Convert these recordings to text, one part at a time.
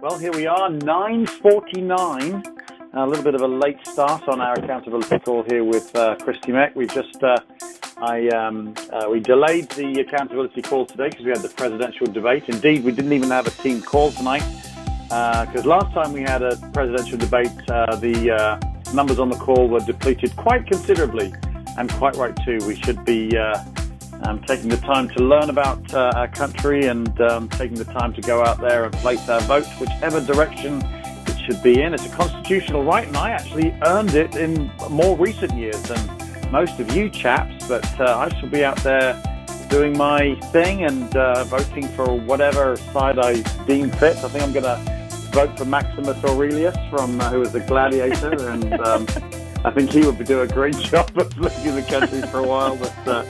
Well, here we are, 9:49. A little bit of a late start on our accountability call here with Kristi Meck. We just we delayed the accountability call today because we had the presidential debate. Indeed, we didn't even have a team call tonight because last time we had a presidential debate, the numbers on the call were depleted quite considerably, and quite right too. We should be taking the time to learn about our country and taking the time to go out there and place our vote, whichever direction it should be in. It's a constitutional right, and I actually earned it in more recent years than most of you chaps, but I shall be out there doing my thing and voting for whatever side I deem fit. I think I'm going to vote for Maximus Aurelius, who was a gladiator, and I think he would do a great job of leading the country for a while. But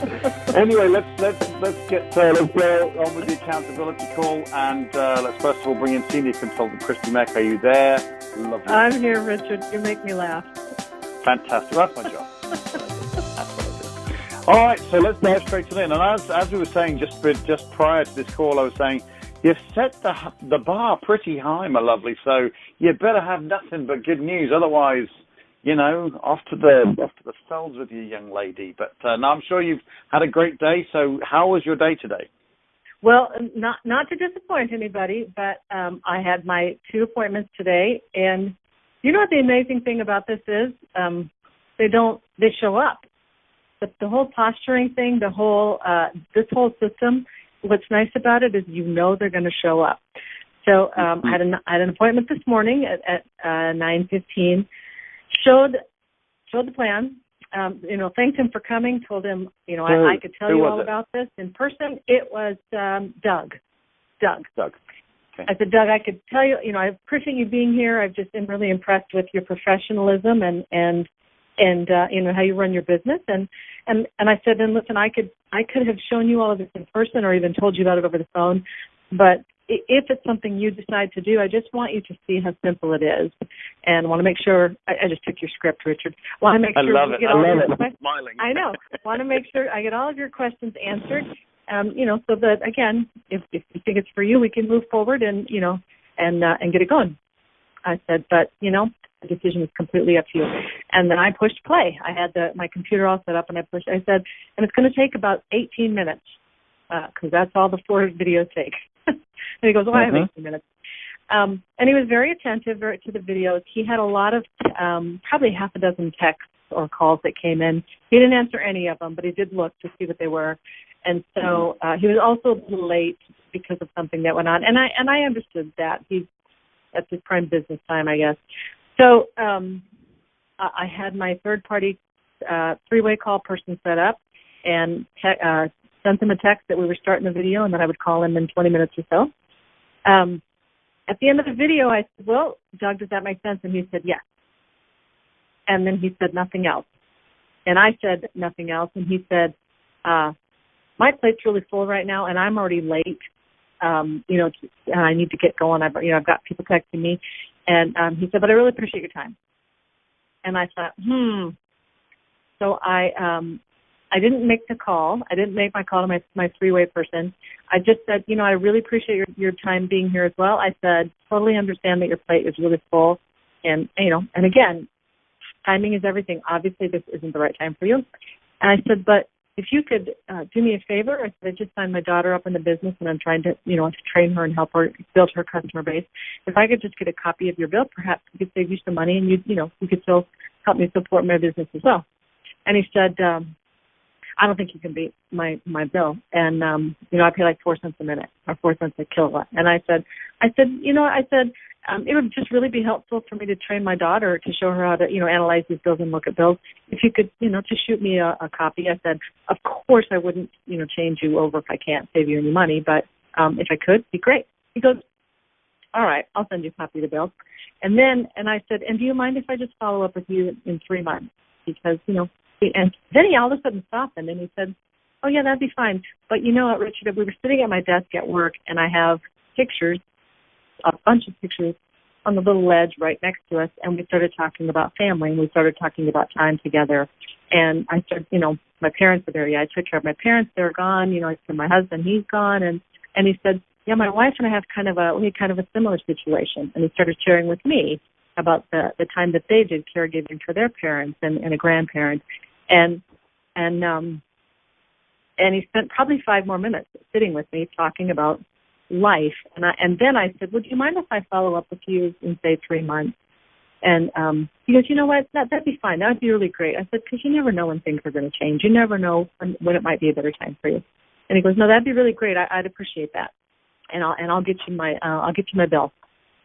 anyway, let's go on with the accountability call, and let's first of all bring in senior consultant Kristi Meck. Are you there? Lovely. I'm here, Richard. You make me laugh. Fantastic. That's my job. That's what I do. All right, so let's dive straight to it. And as we were saying just prior to this call, I was saying you've set the bar pretty high, my lovely. So you better have nothing but good news, otherwise, you know, off to the stalls with you, young lady. But no, I'm sure you've had a great day. So how was your day today? Well, not to disappoint anybody, but I had my 2 appointments today, and you know what the amazing thing about this is? They show up. The whole posturing thing, this whole system, what's nice about it is you know they're going to show up. So I had an appointment this morning at 9:15. Showed the plan. Thanked him for coming. Told him, I could tell you all about this in person. It was Doug. Okay. I said, Doug, I could tell you. I appreciate you being here. I've just been really impressed with your professionalism and how you run your business. And I said, and listen, I could have shown you all of this in person or even told you about it over the phone, but if it's something you decide to do, I just want you to see how simple it is, and want to make sure. I just took your script, Richard. Want to make sure I love it. I'm smiling. I know. Want to make sure I get all of your questions answered. So that again, if you think it's for you, we can move forward and get it going. I said, but the decision is completely up to you. And then I pushed play. I had my computer all set up, and I said, and it's going to take about 18 minutes because that's all the 4 videos take. And he goes, I have 18 minutes. And he was very attentive to the videos. He had a lot of, probably half a dozen texts or calls that came in. He didn't answer any of them, but he did look to see what they were. And so he was also a little late because of something that went on. And I understood that. That's his prime business time, I guess. So I had my third-party 3-way call person set up and sent him a text that we were starting the video and that I would call him in 20 minutes or so. At the end of the video, I said, well, Doug, does that make sense? And he said, yes. And then he said nothing else. And I said nothing else. And he said, my plate's really full right now, and I'm already late. And I need to get going. I've got people texting me. And he said, but I really appreciate your time. And I thought, So I didn't make the call. I didn't make my call to my 3-way person. I just said, I really appreciate your time being here as well. I said, totally understand that your plate is really full. And again, timing is everything. Obviously, this isn't the right time for you. And I said, but if you could do me a favor, I said, I just signed my daughter up in the business, and I'm trying to, to train her and help her build her customer base. If I could just get a copy of your bill, perhaps we could save you some money, and you could still help me support my business as well. And he said, I don't think you can beat my bill. And, I pay like 4 cents a minute or 4 cents a kilowatt. And I said, it would just really be helpful for me to train my daughter to show her how to, analyze these bills and look at bills. If you could, just shoot me a copy. I said, of course I wouldn't, change you over if I can't save you any money, but if I could, it'd be great. He goes, all right, I'll send you a copy of the bill. And I said, and do you mind if I just follow up with you in 3 months? Because, and then he all of a sudden softened and he said, oh, yeah, that'd be fine. But you know what, Richard, we were sitting at my desk at work, and I have pictures, a bunch of pictures on the little ledge right next to us, and we started talking about family, and we started talking about time together. And I started, my parents are there. Yeah, I took care of my parents. They're gone. I said, my husband, he's gone. And And he said, yeah, my wife and I have kind of a similar situation. And he started sharing with me about the time that they did caregiving for their parents and a grandparent. And he spent probably 5 more minutes sitting with me talking about life. And then I said, would you mind if I follow up with you in, say, 3 months? And he goes, you know what, that'd be fine. That would be really great. I said, because you never know when things are going to change. You never know when it might be a better time for you. And he goes, no, that'd be really great. I'd appreciate that. And I'll get you my bill.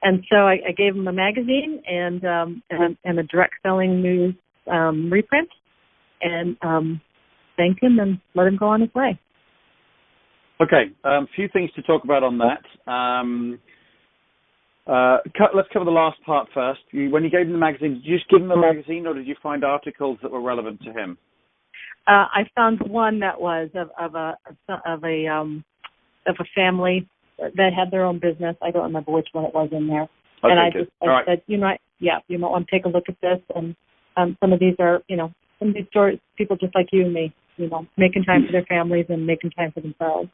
And so I gave him a magazine and a direct selling news reprint, and thanked him and let him go on his way. Okay, a few things to talk about on that. Let's cover the last part first. When you gave him the magazine, did you just give him the magazine, or did you find articles that were relevant to him? I found one that was of a family that had their own business. I don't remember which one it was in there. Okay, and I right. said, you might want to take a look at this. And some of these are, some of these stories, people just like you and me, making time for their families and making time for themselves.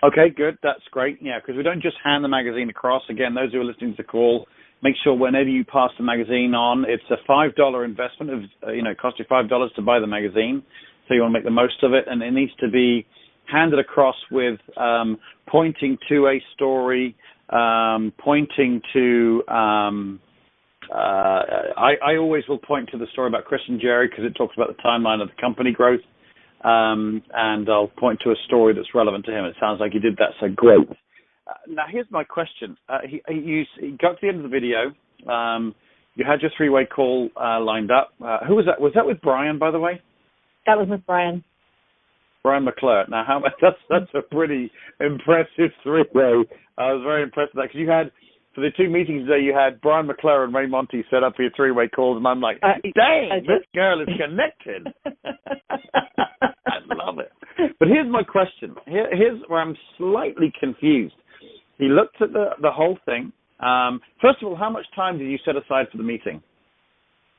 Okay, good. That's great. Yeah, because we don't just hand the magazine across. Again, those who are listening to the call, make sure whenever you pass the magazine on, it's a $5 investment. It costs you $5 to buy the magazine. So you want to make the most of it. And it needs to be handed across with pointing to a story, pointing to, I always will point to the story about Chris and Jerry because it talks about the timeline of the company growth. And I'll point to a story that's relevant to him. It sounds like you did that, so great. Now, here's my question. He got to the end of the video. You had your 3-way call lined up. Who was that? Was that with Brian, by the way? That was with Brian. Brian McClure. Now, that's a pretty impressive 3-way. I was very impressed with that because you had, for the 2 meetings today, you had Brian McClure and Ray Monty set up for your 3-way calls, and I'm like, dang, this girl is connected. I love it. But here's my question. Here's where I'm slightly confused. He looked at the whole thing. First of all, how much time did you set aside for the meeting?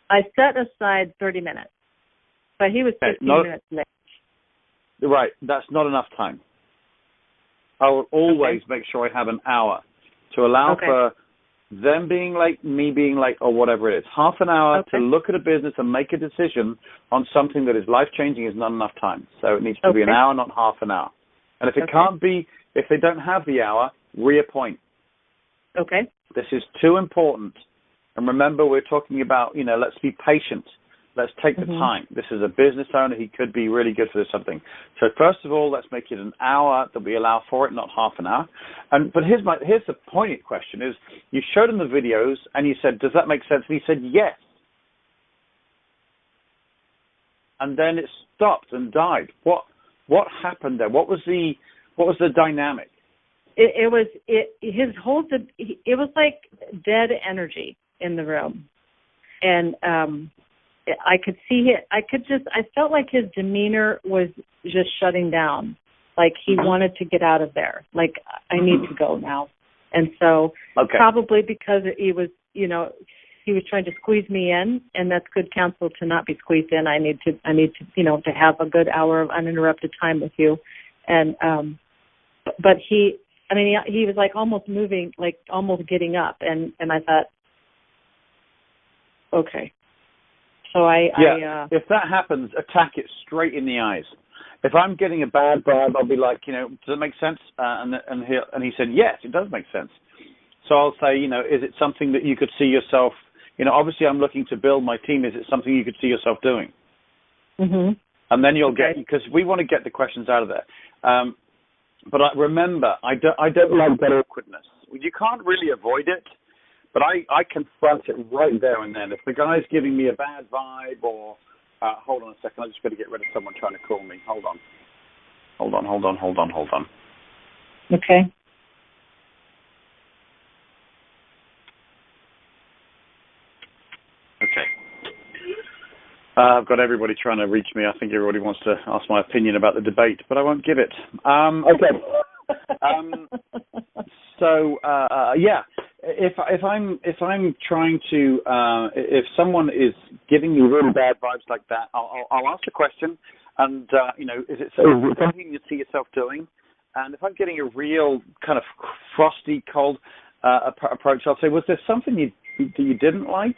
I set aside 30 minutes, but he was 15 minutes late. Right, that's not enough time. I will always make sure I have an hour to allow for them being late, me being late, or whatever it is. Half an hour to look at a business and make a decision on something that is life-changing is not enough time. So it needs to be an hour, not half an hour. And if it can't be, if they don't have the hour, reappoint. Okay. This is too important. And remember, we're talking about, let's be patient. Let's take the time. This is a business owner. He could be really good for this something. So first of all, let's make it an hour that we allow for it, not half an hour. But here's the poignant question is, you showed him the videos and you said, does that make sense? And he said, yes. And then it stopped and died. What happened there? What was the dynamic? It was like dead energy in the room. And I could see it. I felt like his demeanor was just shutting down. Like he wanted to get out of there. Like, I need to go now. And so probably because he was trying to squeeze me in, and that's good counsel to not be squeezed in. I need to to have a good hour of uninterrupted time with you. And but he was like almost moving, like almost getting up, and I thought, okay. So if that happens, attack it straight in the eyes. If I'm getting a bad vibe, I'll be like, does it make sense? And he said, yes, it does make sense. So I'll say, is it something that you could see yourself, obviously I'm looking to build my team. Is it something you could see yourself doing? Mm-hmm. And then you'll get, because we want to get the questions out of there. But remember, I don't like that awkwardness. You can't really avoid it. But I confront it right there and then. If the guy's giving me a bad vibe or... hold on a second. I just got to get rid of someone trying to call me. Hold on. Okay. Okay. I've got everybody trying to reach me. I think everybody wants to ask my opinion about the debate, but I won't give it. Okay. If I'm trying to, if someone is giving me really bad vibes like that, I'll ask the question, and is it something you see yourself doing? And if I'm getting a real kind of frosty, cold approach, I'll say, was there something you didn't like?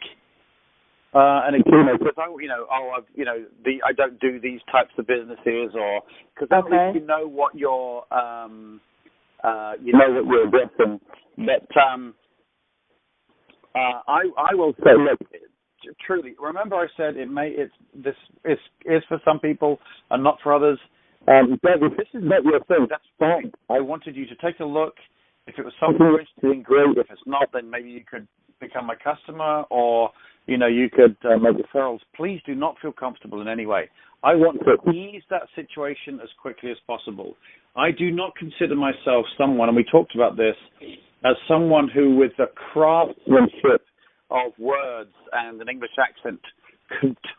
And again, because I don't do these types of businesses, or because at least you know what you're, what you're addressing. But I will say, look, truly, remember I said this is for some people and not for others. But if this is not your thing, that's fine. I wanted you to take a look. If it was something you're interested in, great. If it's not, then maybe you could become my customer, or you could make referrals. Please do not feel comfortable in any way. I want to ease that situation as quickly as possible. I do not consider myself someone, and we talked about this, as someone who, with the craftsmanship of words and an English accent,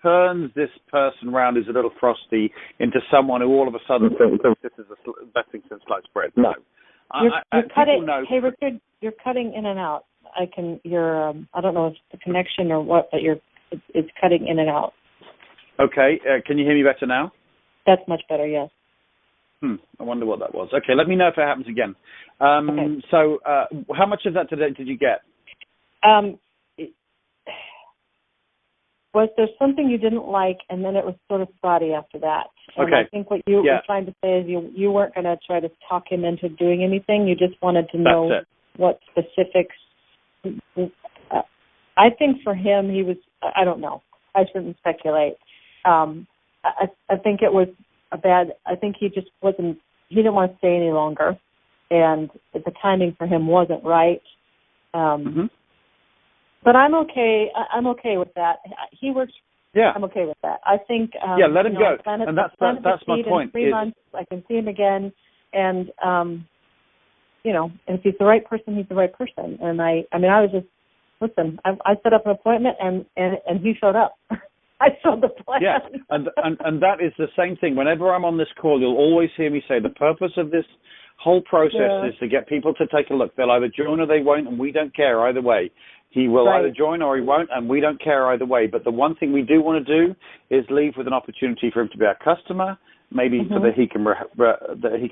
turns this person around who's a little frosty into someone who all of a sudden thinks this is the best thing since sliced bread. No. You're cutting. Hey, Richard, you're cutting in and out. I don't know if it's the connection or what, but it's cutting in and out. Okay. Can you hear me better now? That's much better, yes. I wonder what that was. Okay, let me know if it happens again. Okay. So how much of that today did you get? Was there something you didn't like, and then it was sort of spotty after that? And okay. I think what you were trying to say is you weren't going to try to talk him into doing anything. You just wanted to know what specifics. I think for him, he was, I don't know. I shouldn't speculate. I think it was I think he just he didn't want to stay any longer, and the timing for him wasn't right. But I'm okay. I'm okay with that. He works. Yeah. I'm okay with that. I think. Let him go. And that's my point. In 3 months, I can see him again, and if he's the right person, he's the right person. And I was just listen. I set up an appointment, and he showed up. I showed the plan. Yeah, and that is the same thing. Whenever I'm on this call, you'll always hear me say the purpose of this whole process is to get people to take a look. They'll either join or they won't, and we don't care either way. He will either join or he won't, and we don't care either way. But the one thing we do want to do is leave with an opportunity for him to be our customer, maybe so that he can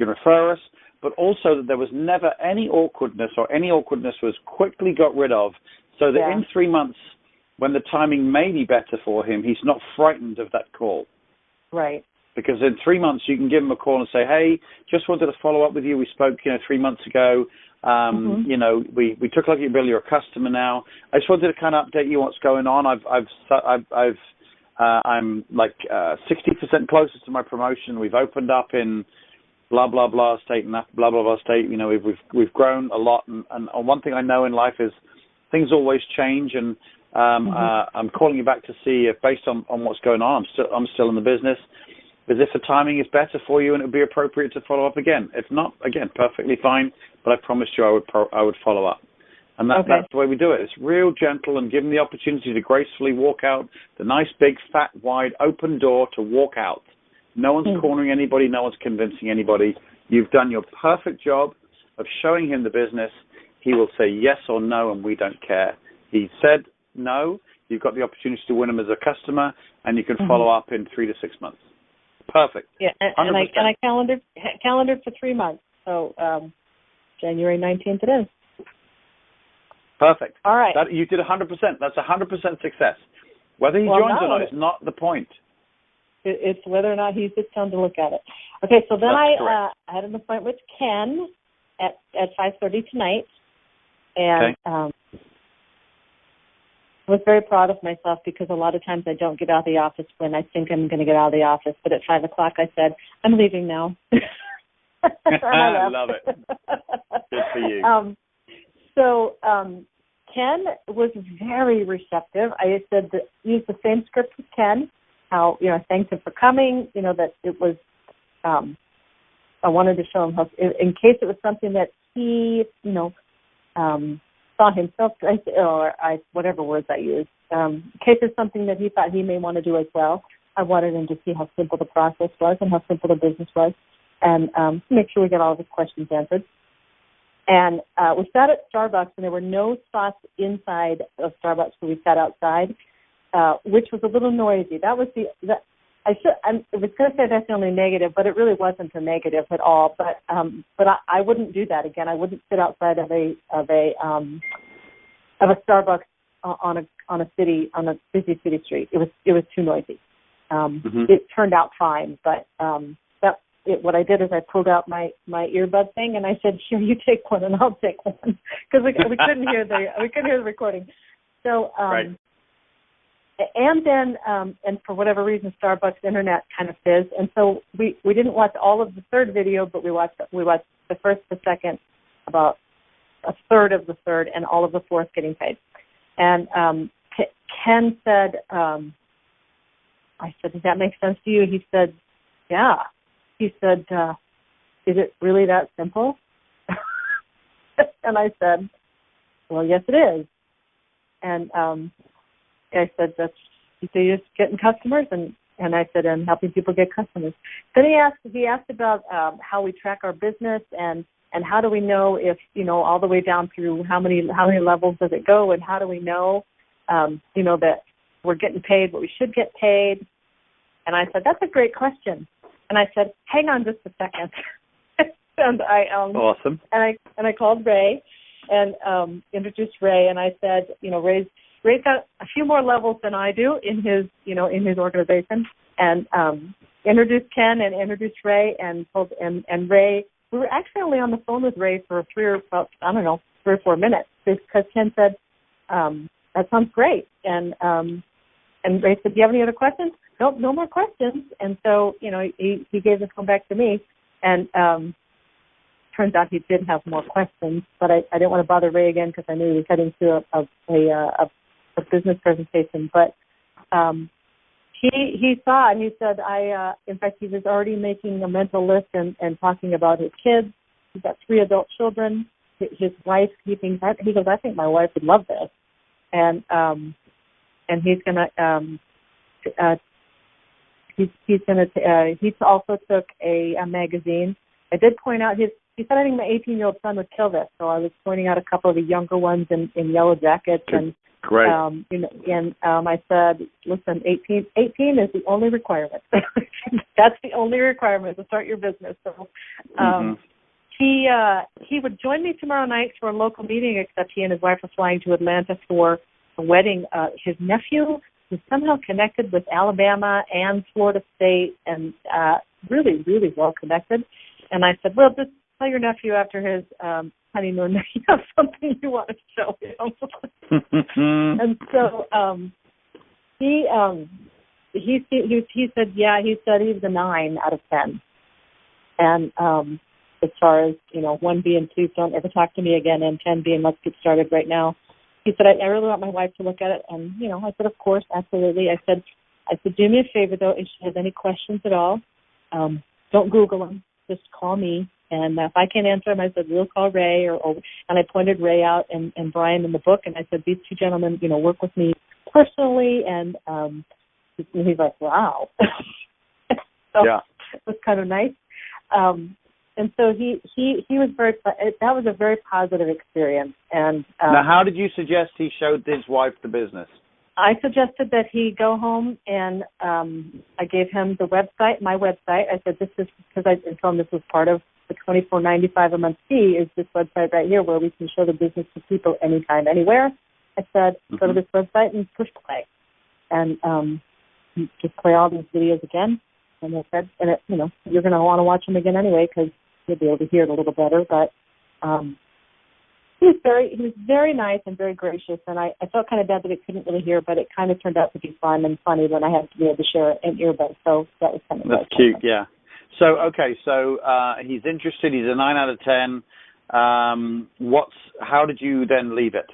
refer us, but also that there was never any awkwardness, or any awkwardness was quickly got rid of, so that in 3 months, when the timing may be better for him, he's not frightened of that call. Right. Because in 3 months, you can give him a call and say, hey, just wanted to follow up with you. We spoke, 3 months ago. We took a look at your bill. You're a customer now. I just wanted to kind of update you on what's going on. I'm like 60% closer to my promotion. We've opened up in blah, blah, blah state and that blah, blah, blah state. We've grown a lot. And one thing I know in life is things always change. And I'm calling you back to see if, based on what's going on, I'm still in the business, as if the timing is better for you and it would be appropriate to follow up again. If not, again, perfectly fine. But I promised you I would follow up. And that's the way we do it. It's real gentle, and give them the opportunity to gracefully walk out the nice, big, fat, wide, open door to walk out. No one's cornering anybody. No one's convincing anybody. You've done your perfect job of showing him the business. He will say yes or no, and we don't care. He said no. You've got the opportunity to win him as a customer, and you can follow up in 3 to 6 months. Perfect. Yeah, and I calendared for 3 months. So January 19th it is. Perfect. All right. You did 100%. That's 100% success. Whether he joins or not is not the point. It's whether or not he sits down to look at it. Okay, so then I had an appointment with Ken at 5:30 tonight, and was very proud of myself because a lot of times I don't get out of the office when I think I'm going to get out of the office. But at 5 o'clock I said, I'm leaving now. I love it. Good for you. So Ken was very receptive. I said that use the same script with Ken. How thanked him for coming. That it was. I wanted to show him how, in case it was something that he saw himself, whatever words I used. In case it's something that he thought he may want to do as well. I wanted him to see how simple the process was and how simple the business was, and make sure we get all of his questions answered. And we sat at Starbucks, and there were no spots inside of Starbucks, so we sat outside, which was a little noisy. That was I was going to say that's the only negative, but it really wasn't a negative at all. But I wouldn't do that again. I wouldn't sit outside of a Starbucks on a busy city street. It was too noisy. It turned out fine, but what I did is I pulled out my earbud thing and I said, "Here, you take one, and I'll take one," because we couldn't hear the recording. So. Right. And then, and for whatever reason, Starbucks internet kind of fizzed, and so we didn't watch all of the third video, but we watched the first, the second, about a third of the third, and all of the fourth getting paid. And Ken said, I said, "Does that make sense to you?" He said, "Yeah." He said, "Is it really that simple?" And I said, "Well, yes, it is." And I said, he said, "You're just getting customers," and I said, "I'm helping people get customers." Then he asked about how we track our business and how do we know if, all the way down through how many levels does it go, and how do we know, that we're getting paid what we should get paid. And I said, "That's a great question." And I said, "Hang on just a second." And awesome. And I called Ray and introduced Ray, and I said, Ray's got a few more levels than I do in his organization, and introduced Ken and introduced Ray, and Ray. We were actually only on the phone with Ray for 3 or 4 minutes, because Ken said, "That sounds great," and Ray said, "Do you have any other questions?" "Nope, no more questions." And so he gave the phone back to me, and turns out he did have more questions, but I didn't want to bother Ray again because I knew he was heading to a business presentation. But he saw, and he said, in fact, he was already making a mental list and talking about his kids. He's got 3 adult children. His wife, he goes, "I think my wife would love this," and he's gonna. He also took a magazine. I did point out he said, "I think my 18-year-old son would kill this." So I was pointing out a couple of the younger ones in yellow jackets. And great. I said, "Listen, 18 is the only requirement." That's the only requirement to start your business. So he would join me tomorrow night for a local meeting, except he and his wife are flying to Atlanta for a wedding. His nephew is somehow connected with Alabama and Florida State, and really, really well connected. And I said, "Well, just tell your nephew after his honeymoon that you have something you want to show him." And so he said, yeah, he said he was a 9 out of 10. And as far as 1 being please don't ever talk to me again, and 10 being let's get started right now. He said, I really want my wife to look at it. And I said, of course, absolutely. I said, do me a favor though, if she has any questions at all, don't Google them. Just call me. And if I can't answer them, I said, we'll call Ray. And I pointed Ray out and Brian in the book. And I said, these 2 gentlemen, work with me personally. And he's like, wow. So yeah. It was kind of nice. And so he was that was a very positive experience. And now, how did you suggest he showed his wife the business? I suggested that he go home, and I gave him the website, my website. I said, this is, because I told him this was part of the $24.95 a month fee, is this website right here where we can show the business to people anytime, anywhere. I said, go to this website and push play. And just play all these videos again. And I said, you're going to want to watch them again anyway, because you'll be able to hear it a little better. But he was very nice and very gracious, and I felt kind of bad that it couldn't really hear, but it kind of turned out to be fun and funny when I had to be able to share an earbud. So that was kind of that's cute, yeah. So he's interested. He's a 9 out of 10. How did you then leave it?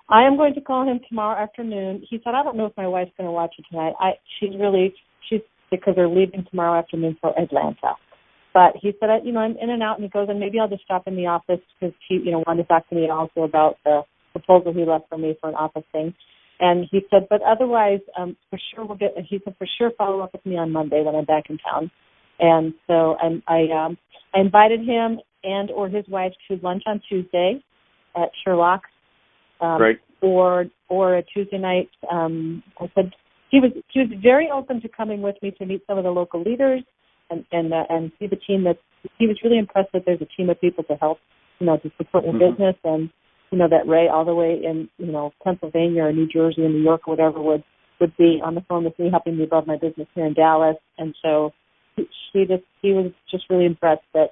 I am going to call him tomorrow afternoon. He said, I don't know if my wife's going to watch it tonight. She's because they're leaving tomorrow afternoon for Atlanta. But he said, I'm in and out, and he goes, and maybe I'll just stop in the office because he, wanted to talk to me also about the proposal he left for me for an office thing. And he said, but otherwise, for sure he said, for sure follow up with me on Monday when I'm back in town. And so I invited him and or his wife to lunch on Tuesday at Sherlock's. Great. Or a Tuesday night. I said, She was very open to coming with me to meet some of the local leaders and see the team. That he was really impressed that there's a team of people to help, to support the business, and that Ray all the way in Pennsylvania or New Jersey or New York or whatever would be on the phone with me helping me build my business here in Dallas. And so he was just really impressed that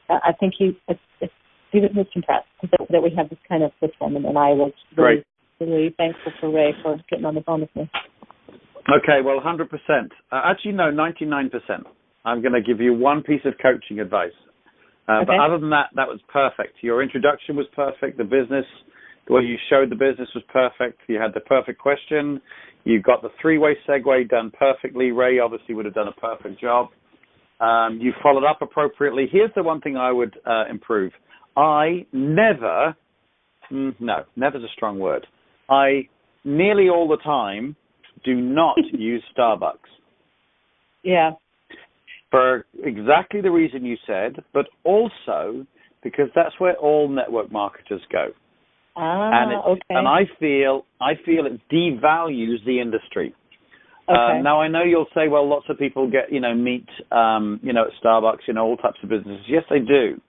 I think he was just impressed that we have this kind of system, and I was really thankful for Ray for getting on the phone with me. Okay, well, 100%. Actually, no, 99%. I'm going to give you one piece of coaching advice. But other than that, that was perfect. Your introduction was perfect. The way you showed the business was perfect. You had the perfect question. You got the three-way segue done perfectly. Ray obviously would have done a perfect job. You followed up appropriately. Here's the one thing I would improve. Never's a strong word. I nearly all the time do not use Starbucks. Yeah. For exactly the reason you said, but also because that's where all network marketers go. And I feel it devalues the industry. Okay. Now I know you'll say, well, lots of people meet at Starbucks, all types of businesses. Yes, they do.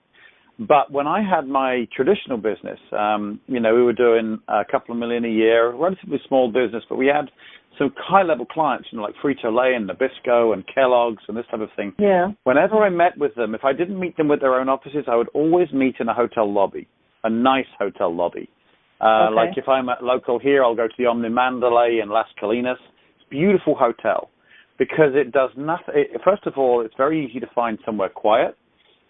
But when I had my traditional business, we were doing a couple of million a year, relatively small business, but we had some high-level clients, like Frito-Lay and Nabisco and Kellogg's and this type of thing. Yeah. Whenever I met with them, if I didn't meet them with their own offices, I would always meet in a hotel lobby, a nice hotel lobby. Like if I'm local here, I'll go to the Omni Mandalay in Las Colinas. It's a beautiful hotel because it does nothing. First of all, it's very easy to find somewhere quiet.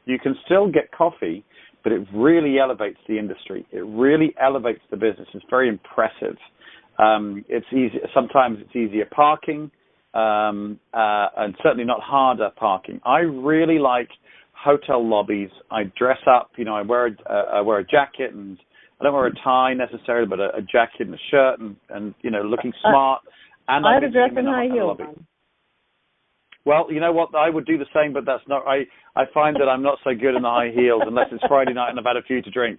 You can still get coffee, but it really elevates the industry. It really elevates the business. It's very impressive. It's easy. Sometimes it's easier parking, and certainly not harder parking. I really like hotel lobbies. I dress up. I wear a jacket, and I don't wear a tie necessarily, but a jacket and a shirt, and looking smart. And I would dress in high heels. Well, you know what? I would do the same, but that's not. I find that I'm not so good in the high heels unless it's Friday night and I've had a few to drink.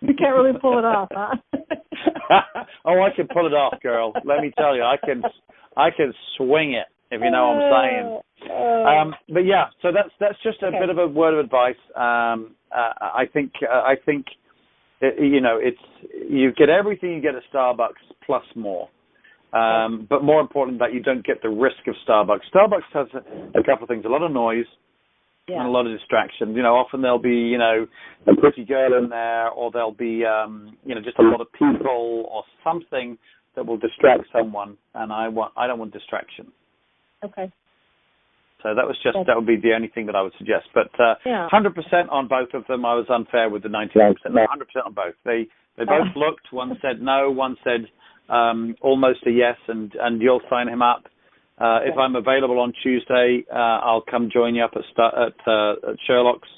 You can't really pull it off, huh? Oh, I can pull it off, girl. Let me tell you, I can swing it, if you know what I'm saying. But yeah, so that's just a bit of a word of advice. I think it's you get everything you get at Starbucks plus more. But more important that you don't get the risk of Starbucks. Starbucks has a couple of things, a lot of noise and a lot of distraction. Often there'll be, a pretty girl in there, or there'll be, just a lot of people or something that will distract someone, and I don't want distraction. Okay. So that would be the only thing that I would suggest. But 100% on both of them. I was unfair with the 99%. 100% on both. They both looked. One said no. One said almost a yes, and you'll sign him up. If I'm available on Tuesday, I'll come join you up at Sherlock's.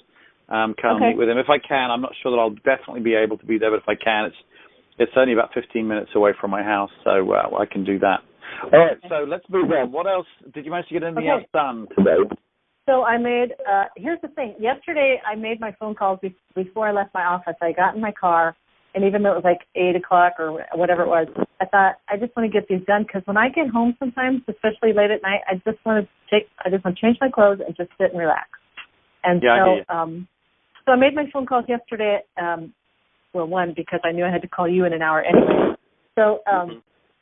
Come meet with him. If I can, I'm not sure that I'll definitely be able to be there, but if I can, it's only about 15 minutes away from my house, so I can do that. All right, so let's move on. What else? Did you manage to get anything else done today? So I made, here's the thing. Yesterday, I made my phone calls before I left my office. I got in my car, and even though it was like 8 o'clock or whatever it was, I thought, I just want to get these done, because when I get home sometimes, especially late at night, I just want to change my clothes and just sit and relax. And so I made my phone calls yesterday, one, because I knew I had to call you in an hour anyway. So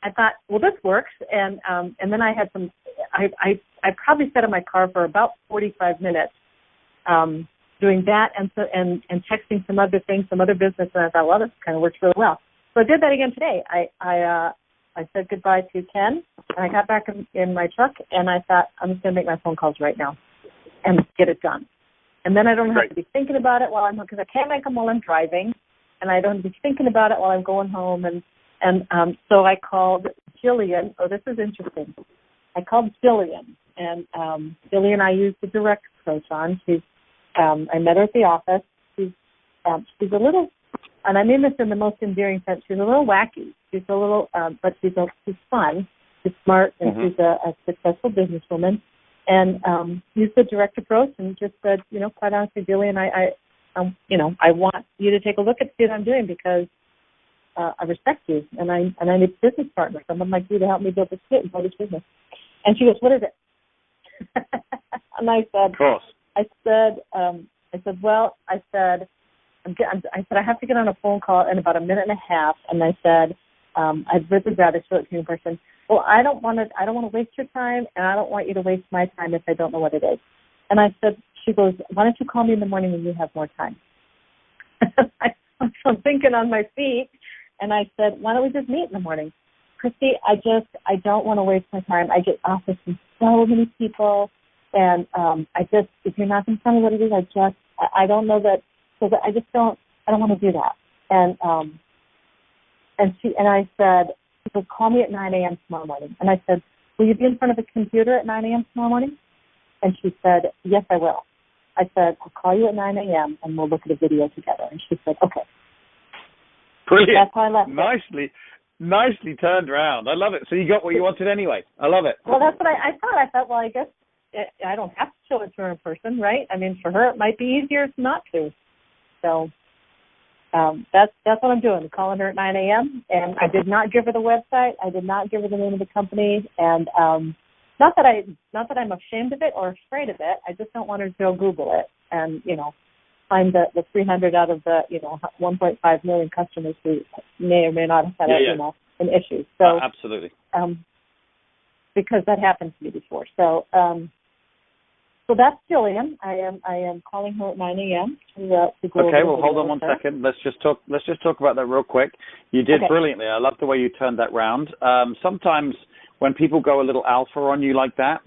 I thought, well, this works. And then I had I probably sat in my car for about 45 minutes doing that and texting some other things, some other business. And I thought, well, this kind of works really well. So I did that again today. I said goodbye to Ken, and I got back in my truck, and I thought, I'm just going to make my phone calls right now and get it done. And then I don't have to be thinking about it because I can't make them while I'm driving, and I don't have to be thinking about it while I'm going home. And so I called Jillian. Oh, this is interesting. I called Jillian, and Jillian I used the direct approach on. I met her at the office. She's a little, and I mean this in the most endearing sense, she's a little wacky. She's a little, but she's fun. She's smart, and she's a successful businesswoman. And used the direct approach and just said, quite honestly, Jillian, I want you to take a look at what I'm doing, because I respect you, and I need business partners, someone like you to help me build this business. And she goes, what is it? And I said, of course. I said, I have to get on a phone call in about a minute and a half, and I said, I'd really rather show it to you in person. Well, I don't want to waste your time, and I don't want you to waste my time if I don't know what it is. And I said, she goes, why don't you call me in the morning when you have more time? I'm thinking on my feet, and I said, why don't we just meet in the morning? Kristi, I don't want to waste my time. I get offers from so many people, and if you're not going to tell me what it is, I don't know that, so that I don't want to do that. And I said, she said, call me at 9 a.m. tomorrow morning. And I said, will you be in front of a computer at 9 a.m. tomorrow morning? And she said, yes, I will. I said, I'll call you at 9 a.m. and we'll look at a video together. And she said, okay. Brilliant. That's how I left it. Nicely turned around. I love it. So you got what you wanted anyway. I love it. Well, that's what I thought. I thought, well, I guess I don't have to show it to her in person, right? I mean, for her, it might be easier not to. So that's what I'm doing, calling her at 9 a.m. And I did not give her the website. I did not give her the name of the company. And not that I'm ashamed of it or afraid of it. I just don't want her to go Google it and, find the 300 out of the, 1.5 million customers who may or may not have had an issue. So absolutely. Because that happened to me before. So so that's Jillian. I am calling her at 9 a.m. to go. Okay, well, hold on one second. Let's just talk about that real quick. You did brilliantly. I love the way you turned that round. Sometimes when people go a little alpha on you like that,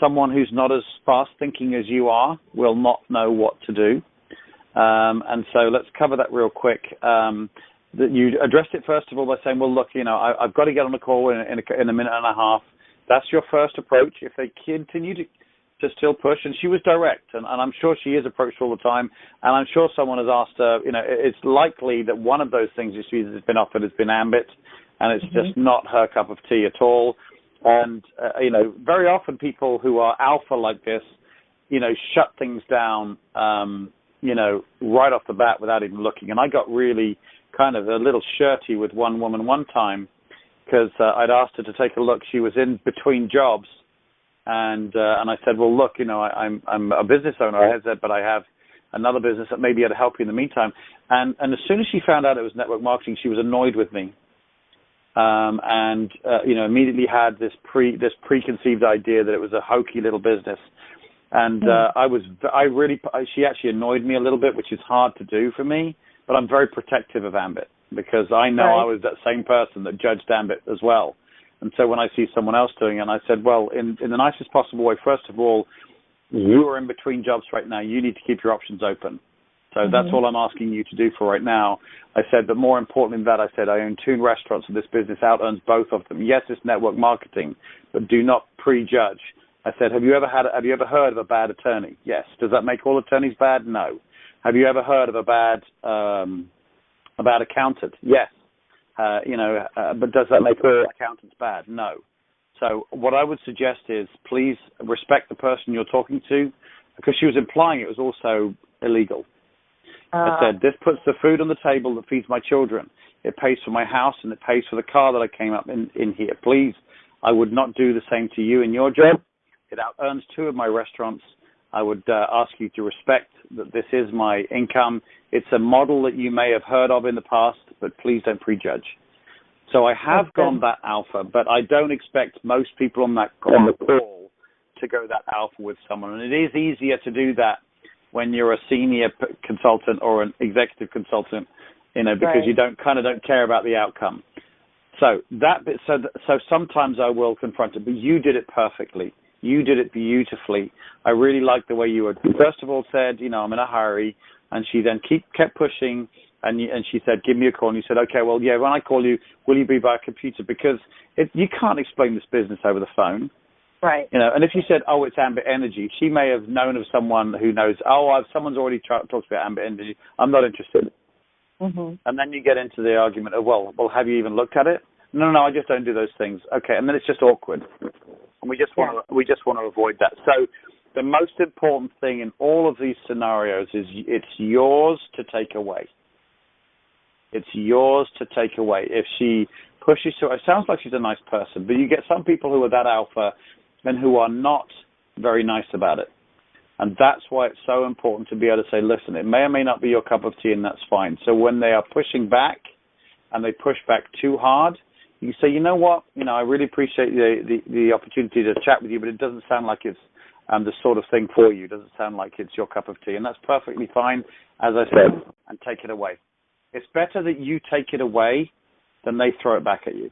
someone who's not as fast thinking as you are will not know what to do. And so let's cover that real quick. That you addressed it first of all by saying, well, look, I've got to get on a call in a minute and a half. That's your first approach. If they continue to still push, and she was direct, and I'm sure she is approached all the time, and I'm sure someone has asked her, it's likely that one of those things that she's been offered has been Ambit, and it's just not her cup of tea at all. And, very often people who are alpha like this, shut things down, right off the bat without even looking. And I got really kind of a little shirty with one woman one time because I'd asked her to take a look. She was in between jobs. And I said, well, look, I'm a business owner, I said, but I have another business that may be able to help you in the meantime. And as soon as she found out it was network marketing, she was annoyed with me. Immediately had this preconceived idea that it was a hokey little business. And she actually annoyed me a little bit, which is hard to do for me, but I'm very protective of Ambit because I know I was that same person that judged Ambit as well. And so when I see someone else doing it, and I said, well, in the nicest possible way, first of all, you are in between jobs right now. You need to keep your options open. So that's all I'm asking you to do for right now. I said, but more importantly than that, I said, I own 2 restaurants, and this business out-earns both of them. Yes, it's network marketing, but do not prejudge. I said, have you ever heard of a bad attorney? Yes. Does that make all attorneys bad? No. Have you ever heard of a bad accountant? Yes. But does that make all accountants bad? No. So what I would suggest is please respect the person you're talking to, because she was implying it was also illegal. I said, this puts the food on the table that feeds my children. It pays for my house, and it pays for the car that I came up in here. Please, I would not do the same to you in your job. It out-earns 2 of my restaurants. I would ask you to respect that this is my income. It's a model that you may have heard of in the past, but please don't prejudge. So I have gone that alpha, but I don't expect most people on the call to go that alpha with someone. And it is easier to do that when you're a senior consultant or an executive consultant, because you don't care about the outcome. So so sometimes I will confront it, but you did it perfectly. You did it beautifully. I really liked the way you were. First of all, said, I'm in a hurry, and she then kept pushing, and she said, give me a call. And you said, okay, well, yeah, when I call you, will you be by computer? Because you can't explain this business over the phone. Right. And if you said, oh, it's Ambit Energy, she may have known of someone who knows, someone's already talked about Ambit Energy. I'm not interested. And then you get into the argument of, well, have you even looked at it? No, I just don't do those things. Okay, and then it's just awkward. And we just want to avoid that. So the most important thing in all of these scenarios is it's yours to take away. It's yours to take away. If she pushes to, it sounds like she's a nice person, but you get some people who are that alpha and who are not very nice about it. And that's why it's so important to be able to say, listen, it may or may not be your cup of tea, and that's fine. So when they are pushing back and they push back too hard, you say, you know what, I really appreciate the opportunity to chat with you, but it doesn't sound like it's the sort of thing for you. It doesn't sound like it's your cup of tea. And that's perfectly fine, as I said, and take it away. It's better that you take it away than they throw it back at you.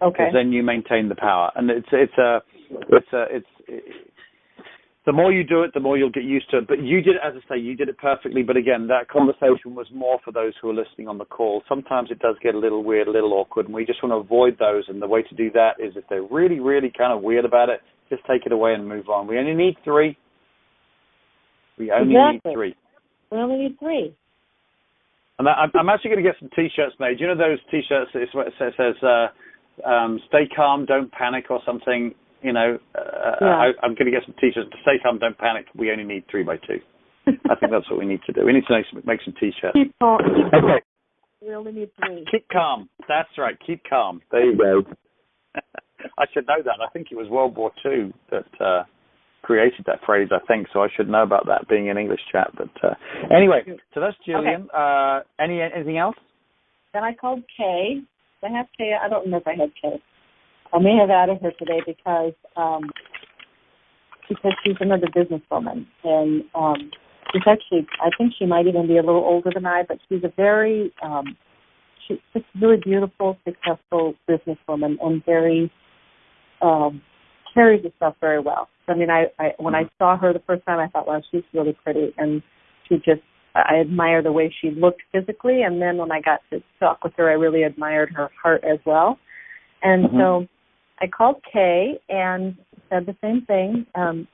Okay. Because then you maintain the power. And the more you do it, the more you'll get used to it. But you did it, as I say, you did it perfectly. But again, that conversation was more for those who are listening on the call. Sometimes it does get a little weird, a little awkward, and we just want to avoid those. And the way to do that is if they're really, really kind of weird about it, just take it away and move on. We only need 3. We only need 3. We only need 3. And I'm actually going to get some T-shirts made. You know those T-shirts that says "Stay calm, don't panic" or something. I'm going to get some T-shirts to "Stay calm, don't panic. We only need 3 by 2." I think that's what we need to do. We need to make some T-shirts. Keep calm. Okay. We only need 3. Keep calm. That's right. Keep calm. There you go. I should know that. I think it was World War II that created that phrase, I think, so I should know about that being an English chat. But anyway, so that's Jillian. Okay. Anything else? Then I called Kay. Did I have Kay? I don't remember if I had Kay. I may have added her today because she's another businesswoman. And she's actually, I think she might even be a little older than I, but she's a very, she's just really beautiful, successful businesswoman and very, carries herself very well. I mean, I when I saw her the first time, I thought, wow, she's really pretty. And I admire the way she looked physically. And then when I got to talk with her, I really admired her heart as well. And so I called Kay and said the same thing.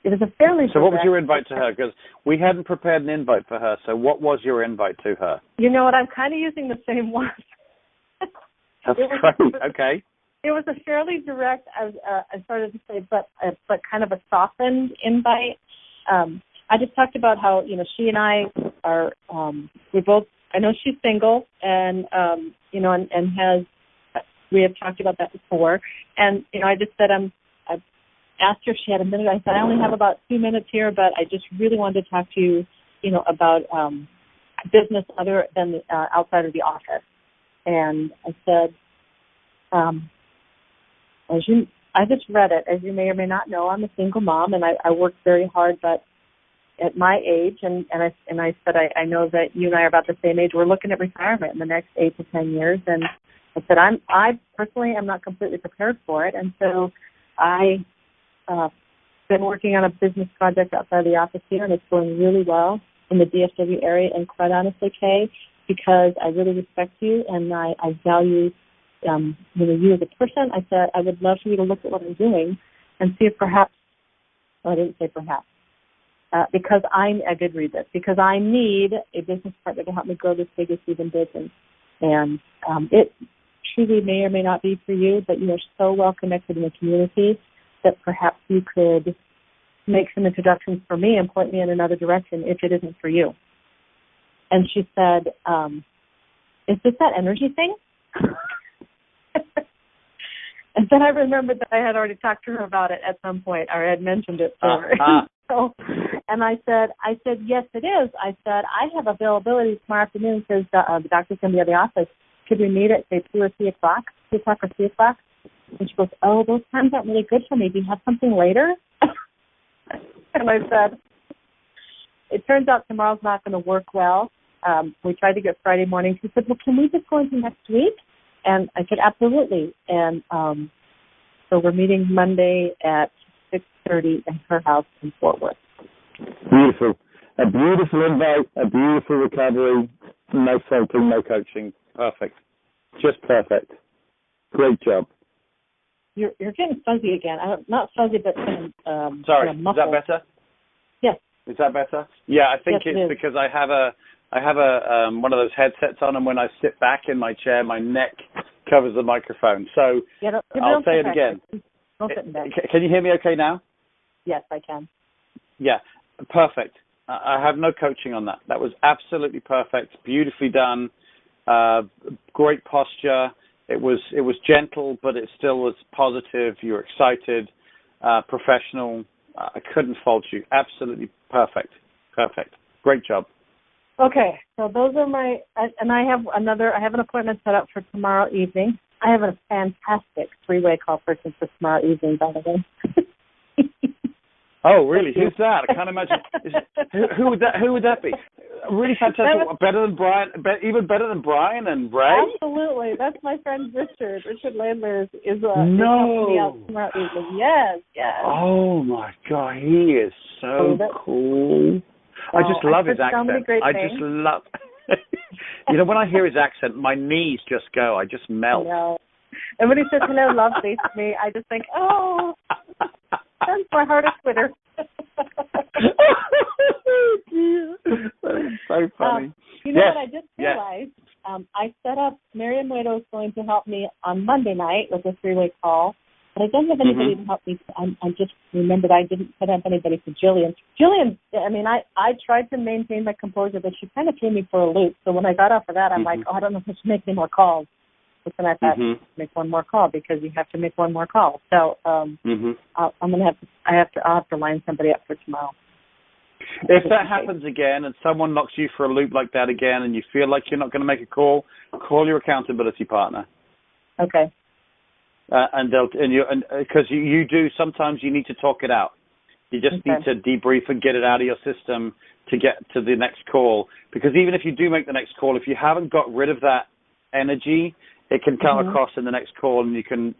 It was a fairly So what was your invite to her? Because we hadn't prepared an invite for her. So what was your invite to her? You know what? I'm kind of using the same one. That's great. Okay. It was a fairly direct, I started to say, but kind of a softened invite. I just talked about how, she and I are, we both, I know she's single and, and has, we have talked about that before. And, I just said, I asked her if she had a minute. I said, I only have about 2 minutes here, but I just really wanted to talk to you, about business other than outside of the office. And I said, I just read it. As you may or may not know, I'm a single mom, and I work very hard, but at my age, and I said, I know that you and I are about the same age. We're looking at retirement in the next 8 to 10 years, and I said, I personally am not completely prepared for it, and so I been working on a business project outside the office here, and it's going really well in the DFW area. And quite honestly, Kay, because I really respect you and I value you as a person, I said I would love for you to look at what I'm doing and see if perhaps, well, I didn't say perhaps, because I did read this, because I need a business partner to help me grow this biggest even business. And it truly may or may not be for you, but you are so well connected in the community that perhaps you could make some introductions for me and point me in another direction if it isn't for you. And she said, is this that energy thing? And then I remembered that I had already talked to her about it at some point, or I had mentioned it to her. So, and I said, yes, it is. I said, I have availability tomorrow afternoon because the doctor's going to be at the office. Could we meet at, say, 2 or 3 o'clock, 2 o'clock or 3 o'clock? And she goes, oh, those times aren't really good for me. Do you have something later? And I said, it turns out tomorrow's not going to work well. We tried to get Friday morning. She said, well, can we just go into next week? And I said, absolutely. And so we're meeting Monday at 6:30 at her house in Fort Worth. Beautiful. A beautiful invite, a beautiful recovery, no therapy, no coaching. Perfect. Just perfect. Great job. You're getting fuzzy again. Not fuzzy, but sorry, kind of is that better? Yes. Is that better? Yeah, I think yes, it's because I have a one of those headsets on, and when I sit back in my chair, my neck covers the microphone. So I'll say it again. Can you hear me okay now? Yes, I can. Yeah, perfect. I have no coaching on that. That was absolutely perfect, beautifully done. great posture. It was gentle, but it still was positive. You were excited, professional. I couldn't fault you. Absolutely perfect. Great job. Okay, so those are and I have an appointment set up for tomorrow evening. I have a fantastic three-way call person for tomorrow evening, by the way. Oh, really? Who's that? I can't imagine. Who would that be? Really fantastic. Better than Brian? Even better than Brian and Ray? Absolutely. That's my friend Richard. Richard Laidler is helping me out tomorrow evening. Yes. Oh, my God. He is so cool. I just love his accent. I just love... when I hear his accent, my knees just go. I just melt. I know. And when he says hello, lovely to me, I just think, oh... That's my heart of Twitter. That's so funny. What I just realized? I set up, Miriam Waito is going to help me on Monday night with a three-way call, but I don't have anybody to help me. I just remembered I didn't set up anybody for Jillian. Jillian, I tried to maintain my composure, but she kind of threw me for a loop. So when I got off of that, I'm like, I don't know if I should make any more calls. But then I thought, make one more call because you have to make one more call. So I'll have to line somebody up for tomorrow. If that happens again and someone knocks you for a loop like that again and you feel like you're not going to make a call, call your accountability partner. Okay. Because you do, sometimes you need to talk it out. You just need to debrief and get it out of your system to get to the next call. Because even if you do make the next call, if you haven't got rid of that energy, it can come across in the next call, and you can,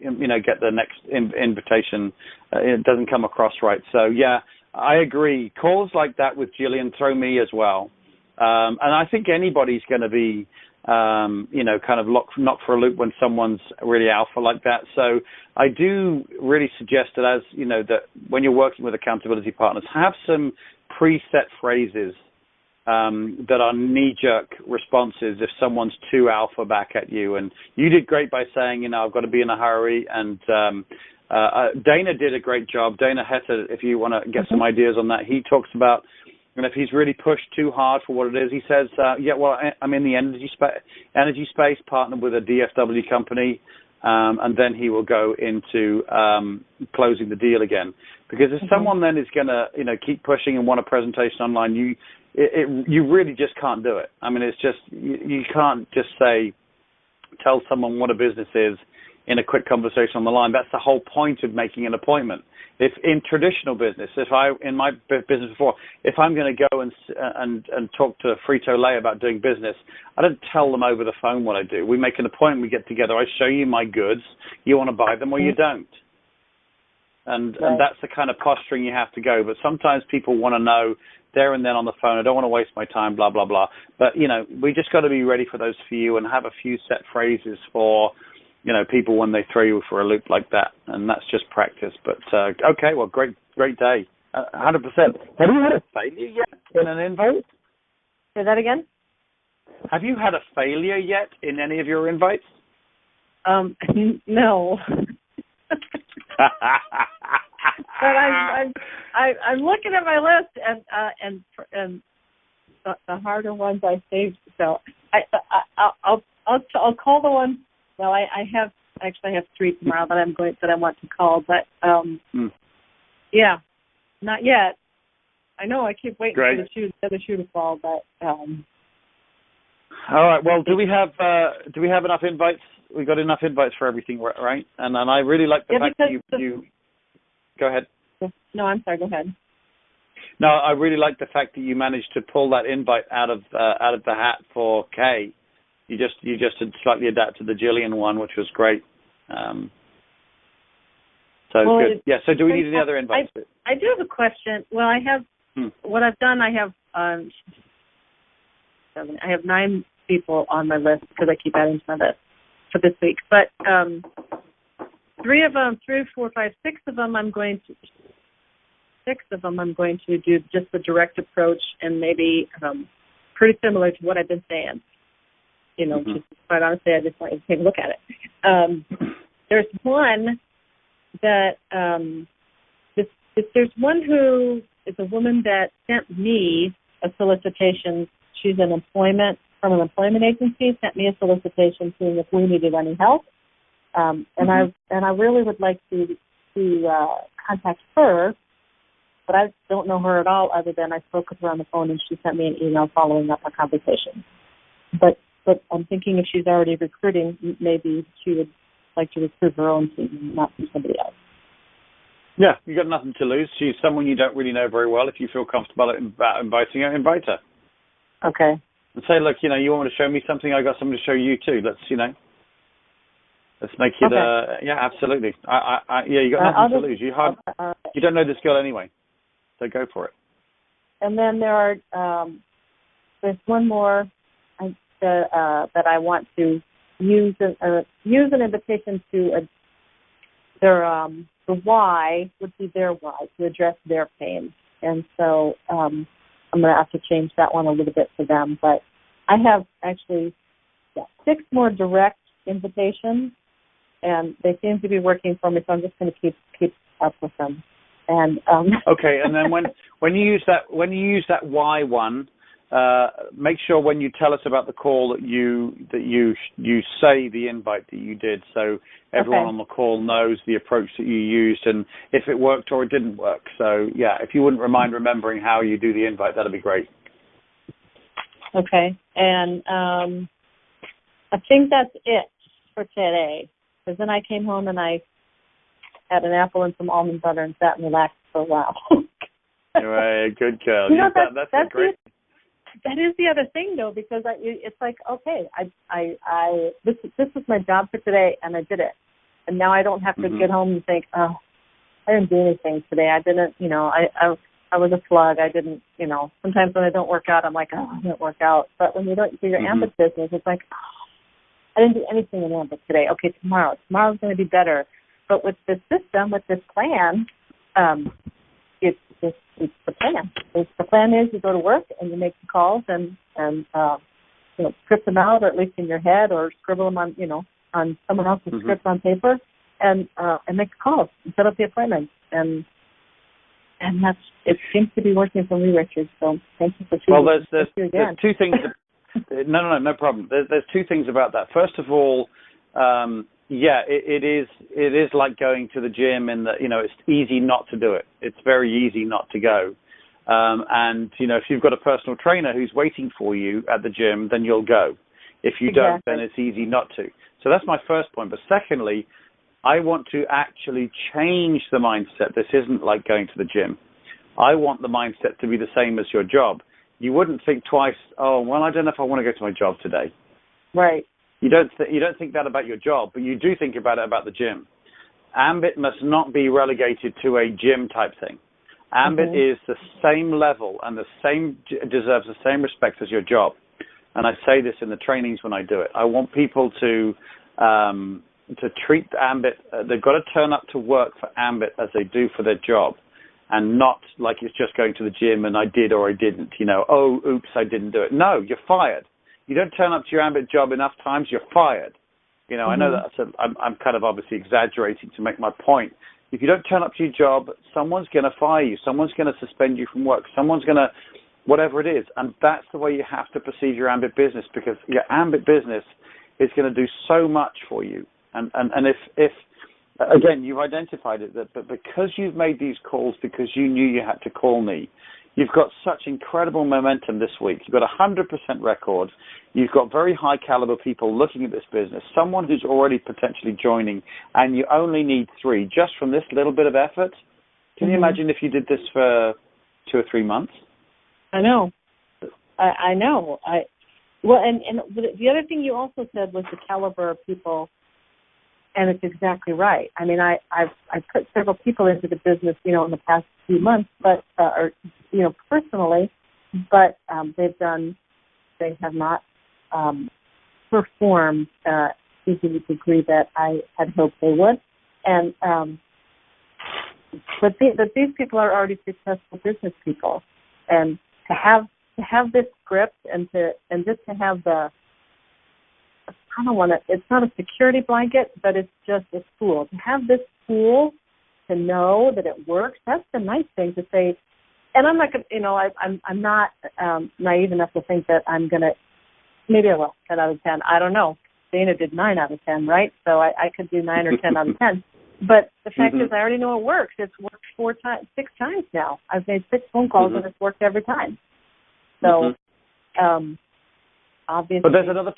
get the next invitation. It doesn't come across right. So, yeah, I agree. Calls like that with Jillian throw me as well. And I think anybody's going to be, kind of knocked for a loop when someone's really alpha like that. So I do really suggest that that when you're working with accountability partners, have some preset phrases that are knee-jerk responses if someone's too alpha back at you. And you did great by saying, I've got to be in a hurry. And Dana did a great job. Dana Hetta, if you want to get some ideas on that, he talks about, if he's really pushed too hard for what it is, he says, I'm in the energy space, partnered with a DFW company, and then he will go into closing the deal again. Because if someone then is going to, keep pushing and want a presentation online, you really just can't do it. It's just, you can't just tell someone what a business is in a quick conversation on the line. That's the whole point of making an appointment. If in traditional business, in my business before, if I'm going to go and talk to Frito-Lay about doing business, I don't tell them over the phone what I do. We make an appointment, we get together, I show you my goods, you want to buy them or you don't. And that's the kind of posturing you have to go. But sometimes people want to know there and then on the phone, I don't want to waste my time, blah, blah, blah. But, we just got to be ready for those for you and have a few set phrases for, people when they throw you for a loop like that. And that's just practice. But, okay, well, great day. 100%. Have you had a failure yet in an invite? Say that again? Have you had a failure yet in any of your invites? No. But I'm looking at my list and the harder ones I saved. So I'll call the one. Well, I have 3 tomorrow that I want to call, but yeah, not yet. I know I keep waiting for the other shoe to fall, but. All right. Well, do we have enough invites? We got enough invites for everything, right? And I really like the fact that you. Go ahead. No, I'm sorry. Go ahead. No, I really like the fact that you managed to pull that invite out of the hat for Kay. You just had slightly adapted the Jillian one, which was great. Good. Yeah. So do we need any other invites? I do have a question. Well, I have what I've done. I have 9 people on my list because I keep adding to my list for this week. But 3 of them, 3, 4, 5, 6 of them, I'm going to do just the direct approach and maybe pretty similar to what I've been saying. Just quite honestly, I just want you to take a look at it. There's one that there's one who is a woman that sent me a solicitation. She's an employment from an employment agency sent me a solicitation seeing if we needed any help. And I really would like to contact her, but I don't know her at all other than I spoke with her on the phone and she sent me an email following up our conversation. But I'm thinking if she's already recruiting, maybe she would like to recruit her own team, not from somebody else. Yeah, you got nothing to lose. She's someone you don't really know very well. If you feel comfortable about inviting her, invite her. Okay. And say, look, you want to show me something? I got something to show you too. Let's make it. Okay. Yeah, absolutely. You got nothing to lose. You don't know this girl anyway, so go for it. And then there's one more that I want to use an invitation to the why would be their why to address their pain, and so I'm going to have to change that one a little bit for them. But I have actually 6 more direct invitations, and they seem to be working for me. So I'm just going to keep up with them. And okay, and then when you use that why one, make sure when you tell us about the call that you say the invite that you did, so everyone on the call knows the approach that you used and if it worked or it didn't work. So yeah, if you wouldn't mind remembering how you do the invite, that'd be great. Okay, and I think that's it for today. Because then I came home and I had an apple and some almond butter and sat and relaxed for a while. Right, good girl. That's great. That is the other thing, though, because it's like, okay, this was my job for today, and I did it, and now I don't have to get home and think, oh, I didn't do anything today. I didn't, I was a slug. I didn't, Sometimes when I don't work out, I'm like, oh, I didn't work out. But when you don't do your Ambit business, it's like, oh, I didn't do anything in Ambit today. Okay, tomorrow's going to be better. But with this system, with this plan, it's the plan. The plan is you go to work and you make the calls and script them out, or at least in your head, or scribble them on someone else's script on paper, and make the calls and set up the appointments. And it seems to be working for me, Richard. So thank you for choosing. Well, there's 2 things. No problem. There's 2 things about that. First of all, it is like going to the gym, and it's easy not to do it. It's very easy not to go. And if you've got a personal trainer who's waiting for you at the gym, then you'll go. If you don't, then it's easy not to. So that's my first point. But secondly, I want to actually change the mindset. This isn't like going to the gym. I want the mindset to be the same as your job. You wouldn't think twice, oh, well, I don't know if I want to go to my job today. Right. You don't think that about your job, but you do think about it about the gym. Ambit must not be relegated to a gym type thing. Ambit is the same level and deserves the same respect as your job. And I say this in the trainings when I do it. I want people to treat Ambit. They've got to turn up to work for Ambit as they do for their job, and not like it's just going to the gym and I did or I didn't. Oh, oops, I didn't do it. No, you're fired. You don't turn up to your Ambit job enough times, you're fired. I know that I'm kind of obviously exaggerating to make my point. If you don't turn up to your job, someone's going to fire you. Someone's going to suspend you from work. Someone's going to, whatever it is. And that's the way you have to perceive your Ambit business, because your Ambit business is going to do so much for you. And if again, you've identified it, but because you've made these calls, because you knew you had to call me, you've got such incredible momentum this week. You've got 100% record. You've got very high caliber people looking at this business, someone who's already potentially joining, and you only need 3 just from this little bit of effort. Can you imagine if you did this for 2 or 3 months? I know. I know. And the other thing you also said was the caliber of people, and it's exactly right. I mean, I've put several people into the business, in the past few months, but personally, but they have not performed to the degree that I had hoped they would, and but these people are already successful business people, and to have this script and just to have the, I don't want to, it's not a security blanket, but it's just a tool. To have this tool, to know that it works, that's the nice thing to say. And I'm not going to, I'm not naive enough to think that I'm going to Maybe I will. 10 out of 10. I don't know. Dana did 9 out of 10, right? So I could do 9 or 10 out of 10. But the fact is, I already know it works. It's worked 6 times now. I've made 6 phone calls and it's worked every time. So, obviously. But there's another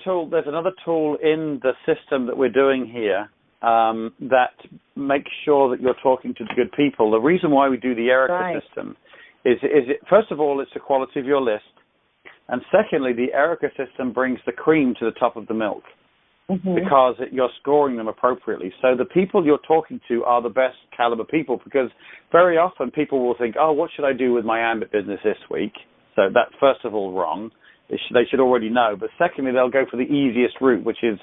tool in the system that we're doing here that makes sure that you're talking to good people. The reason why we do the Erica system is first of all, it's the quality of your list. And secondly, the Erica system brings the cream to the top of the milk because you're scoring them appropriately. So the people you're talking to are the best caliber people, because very often people will think, oh, what should I do with my Ambit business this week? So that's first of all wrong. They should already know. But secondly, they'll go for the easiest route, which is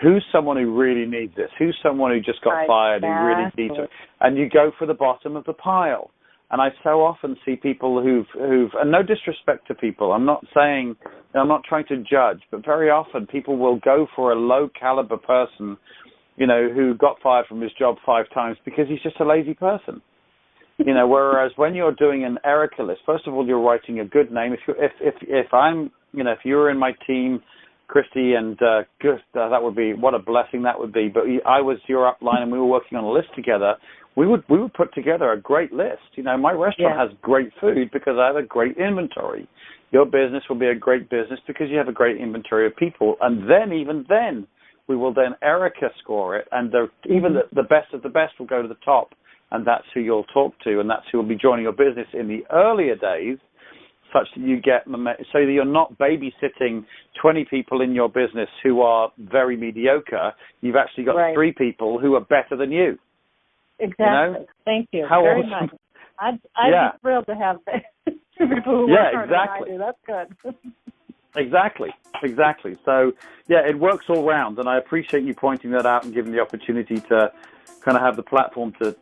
who's someone who really needs this? Who's someone who just got fired, who really needs it? And you go for the bottom of the pile. And I so often see people who've, and no disrespect to people, I'm not saying, I'm not trying to judge, but very often people will go for a low caliber person, you know, who got fired from his job 5 times because he's just a lazy person. You know, whereas when you're doing an Erica list, first of all, you're writing a good name. If I'm, you know, if you're in my team, Kristi, and that would be, what a blessing that would be. But I was your upline and we were working on a list together. We would put together a great list. You know, my restaurant has great food because I have a great inventory. Your business will be a great business because you have a great inventory of people. And then, even then, we will then Erica score it, and even the best of the best will go to the top, and that's who you'll talk to, and that's who will be joining your business in the earlier days, such that you get, so that you're not babysitting 20 people in your business who are very mediocre. You've actually got 3 people who are better than you. Exactly. You know? Thank you very much. I'd be thrilled to have 2 people who work harder than I do. That's good. Exactly. So, it works all round, and I appreciate you pointing that out and giving the opportunity to kind of have the platform to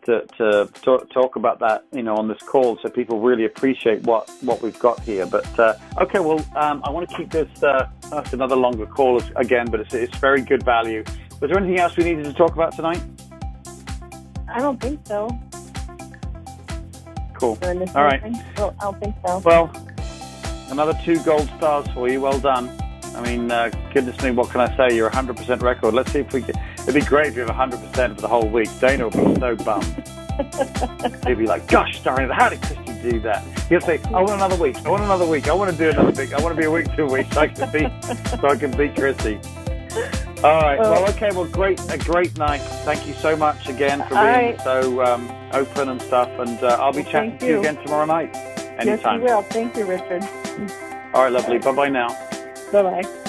talk about that, you know, on this call, so people really appreciate what we've got here. But okay, well, I want to keep this another longer call again, but it's very good value. Was there anything else we needed to talk about tonight? I don't think so. Cool. All right. Well, I don't think so. Well, another 2 gold stars for you. Well done. I mean, goodness me, what can I say? You're 100% record. Let's see if we can. It'd be great if you have 100% for the whole week. Dana will be so bummed. He'll be like, gosh darn it, how did Kristi do that? He'll say, I want another week. I want to do another week. I want to be a week, 2 weeks so I can beat Kristi. All right. Well, okay. Well, a great night. Thank you so much again for being so open and stuff. And I'll be chatting to you again tomorrow night. Anytime. Yes, you will. Thank you, Richard. All right, lovely. Bye-bye now. Bye-bye.